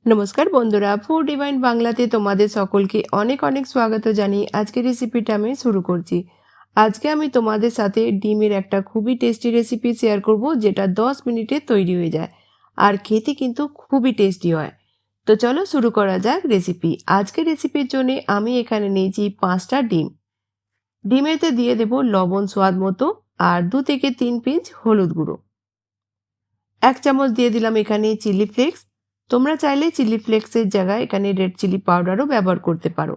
নমস্কার বন্ধুরা, food divine বাংলাতে তোমাদের সকলকে অনেক অনেক স্বাগত জানিয়ে আজকের রেসিপিটা আমি শুরু করছি। আজকে আমি তোমাদের সাথে ডিমের একটা খুবই টেস্টি রেসিপি শেয়ার করব, যেটা 10 মিনিটে তৈরি হয়ে যায় আর খেতে কিন্তু খুবই টেস্টি হয়। তো চলো শুরু করা যাক রেসিপি। আজকের রেসিপির জন্য আমি এখানে নিয়েছি 5টা ডিম। ডিমেতে দিয়ে দেব লবণ স্বাদ মতো আর 2 থেকে 3 পিঞ্চ হলুদ গুঁড়ো। 1 চামচ দিয়ে দিলাম এখানে চিলি ফ্লেক্স। তোমরা চাইলে চিলি ফ্লেক্সের জায়গায় এখানে রেড চিলি পাউডারও ব্যবহার করতে পারো।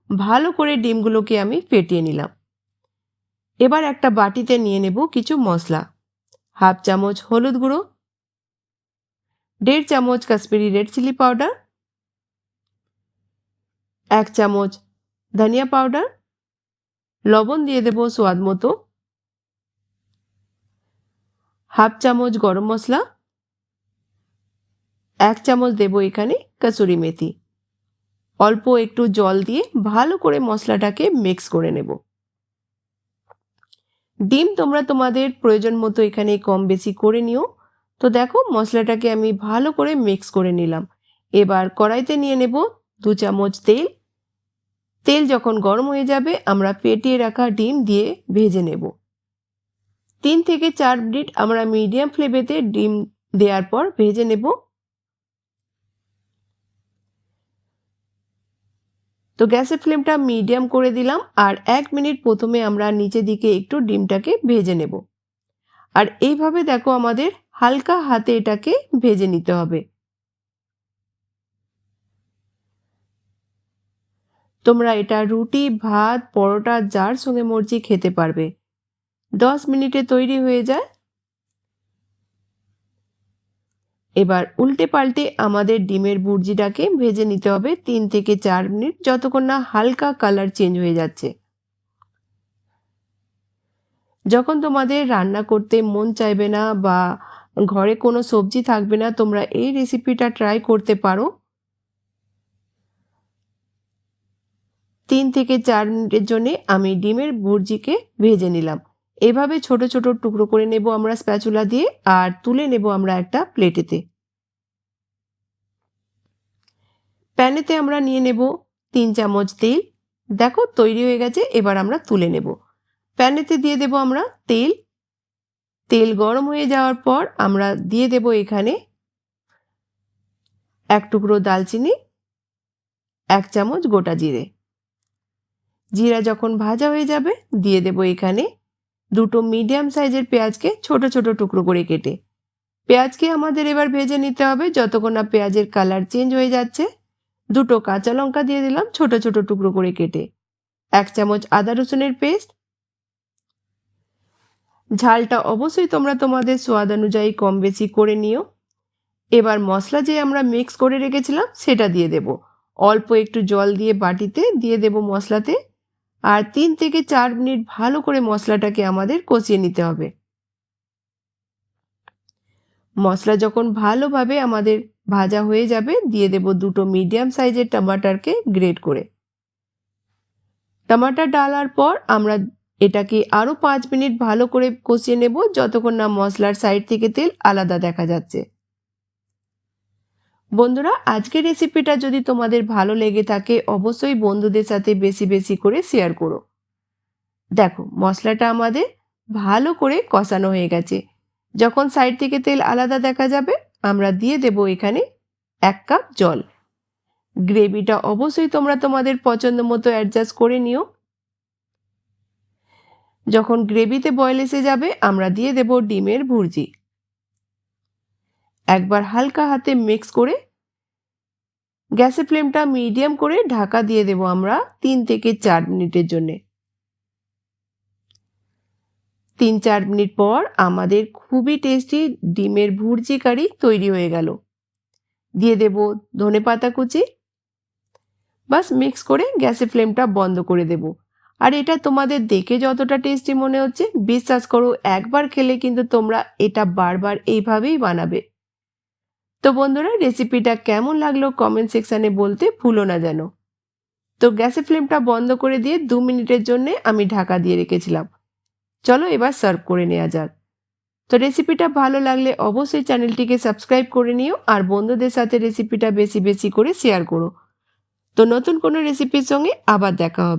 ভালো করে ডিমগুলোকে আমি ফেটিয়ে নিলাম। এবার একটা বাটিতে নিয়ে নেব কিছু মশলা। 1/2 চামচ হলুদ গুঁড়ো, 1.5 চামচ কাশ্মীরি রেড চিলি পাউডার, 1 চামচ ধনিয়া পাউডার, লবণ দিয়ে দেব স্বাদ মতো, 1/2 চামচ গরম মশলা, 1 চামচ দেব এখানে কসুরি মেথি। অল্প একটু জল দিয়ে ভালো করে মশলাটাকে মিক্স করে নেব। ডিম তোমরা তোমাদের প্রয়োজন মতো এখানে কম বেশি করে নিও। তো দেখো মশলাটাকে আমি ভালো করে মিক্স করে নিলাম। এবার কড়াইতে নিয়ে নেব 2 চামচ তেল। তেল যখন গরম হয়ে যাবে আমরা ফেটিয়ে রাখা ডিম দিয়ে ভেজে নেব। 3 থেকে 4 মিনিট আমরা মিডিয়াম ফ্লেমেতে ডিম দেওয়ার পর ভেজে নেব। তো গ্যাসের ফ্লেমটা মিডিয়াম করে দিলাম আর 1 মিনিট প্রথমে আমরা নিচের দিকে একটু ডিমটাকে ভেজে নেব। আর এইভাবে দেখো আমাদের হালকা হাতে এটাকে ভেজে নিতে হবে। তোমরা এটা রুটি, ভাত, পরোটা যার সঙ্গে মর্জি খেতে পারবে। 10 মিনিটে তৈরি হয়ে যায়। এবার উল্টে পাল্টে আমাদের ডিমের ভুর্জিটাকে ভেজে নিতে হবে 3 থেকে 4 মিনিট, যতক্ষণ না হালকা কালার চেঞ্জ হয়ে যাচ্ছে। যখন তোমাদের রান্না করতে মন চাইবে না বা ঘরে কোনো সবজি থাকবে না, তোমরা এই রেসিপিটা ট্রাই করতে পারো। 3 থেকে 4 মিনিটের জন্য আমি ডিমের ভুর্জিকে ভেজে নিলাম। এভাবে ছোট ছোট টুকরো করে নেব আমরা স্প্যাচুলা দিয়ে আর তুলে নেব আমরা একটা প্লেটেতে। প্যানেতে আমরা নিয়ে নেব 3 চামচ তেল। দেখো তৈরি হয়ে গেছে, এবার আমরা তুলে নেব। প্যানেতে দিয়ে দেব আমরা তেল। তেল গরম হয়ে যাওয়ার পর আমরা দিয়ে দেব এখানে 1 টুকরো দালচিনি, 1 চামচ গোটা জিরে। জিরা যখন ভাজা হয়ে যাবে দিয়ে দেব এখানে 2টো মিডিয়াম সাইজের পেঁয়াজকে ছোট ছোট টুকরো করে কেটে। পেঁয়াজকে আমাদের এবার ভেজে নিতে হবে যতক্ষণ না পেঁয়াজের কালার চেঞ্জ হয়ে যাচ্ছে। 2টো কাঁচা লঙ্কা দিয়ে দিলাম ছোট ছোট টুকরো করে কেটে। 1 চামচ আদা রসুনের পেস্ট। ঝালটা অবশ্যই তোমরা তোমাদের স্বাদ অনুযায়ী কম বেশি করে নিও। এবার মশলা যে আমরা মিক্স করে রেখেছিলাম সেটা দিয়ে দেব। অল্প একটু জল দিয়ে বাটিতে দিয়ে দেব মশলাতে আর 3 থেকে 4 মিনিট ভালো করে মশলাটাকে আমাদের কষিয়ে নিতে হবে। মশলা যখন ভালোভাবে আমাদের ভাজা হয়ে যাবে দিয়ে দেব 2টো মিডিয়াম সাইজের টমাটারকে গ্রেট করে। টমাটার ডালার পর আমরা এটাকে আরও 5 মিনিট ভালো করে কষিয়ে নেব যতক্ষণ না মশলার সাইড থেকে তেল আলাদা দেখা যাচ্ছে। বন্ধুরা, আজকের রেসিপিটা যদি তোমাদের ভালো লেগে থাকে অবশ্যই বন্ধুদের সাথে বেশি বেশি করে শেয়ার করো। দেখো মশলাটা আমাদের ভালো করে কষানো হয়ে গেছে। যখন সাইড থেকে তেল আলাদা দেখা যাবে আমরা দিয়ে দেব এখানে 1 কাপ জল। গ্রেভিটা অবশ্যই তোমরা তোমাদের পছন্দ মতো অ্যাডজাস্ট করে নিও। যখন গ্রেভিতে বয়েল এসে যাবে আমরা দিয়ে দেব ডিমের ভুর্জি। একবার হালকা হাতে মিক্স করে গ্যাসের ফ্লেমটা মিডিয়াম করে ঢাকা দিয়ে দেব আমরা 3 থেকে 4 মিনিটের জন্য। 3-4 মিনিট পর আমাদের খুবই টেস্টি ডিমের ভুর্জি কারি তৈরি হয়ে গেল। দিয়ে দেব ধনেপাতা কুচি। বাস মিক্স করে গ্যাসের ফ্লেমটা বন্ধ করে দেব। আর এটা তোমাদের দেখে যতটা টেস্টি মনে হচ্ছে বিশ্বাস করো একবার খেলে কিন্তু তোমরা এটা বারবার এইভাবেই বানাবে। তো বন্ধুরা, রেসিপিটা কেমন লাগলো কমেন্ট সেকশনে বলতে ভুলো না যেন। তো গ্যাসের ফ্লেমটা বন্ধ করে দিয়ে 2 মিনিটের জন্য আমি ঢাকা দিয়ে রেখেছিলাম। চলো এবার সার্ভ করে নেওয়া যাক। তো রেসিপিটা ভালো লাগলে অবশ্যই চ্যানেলটিকে সাবস্ক্রাইব করে নিও আর বন্ধুদের সাথে রেসিপিটা বেশি বেশি করে শেয়ার করো। তো নতুন কোনো রেসিপির সঙ্গে আবার দেখা হবে।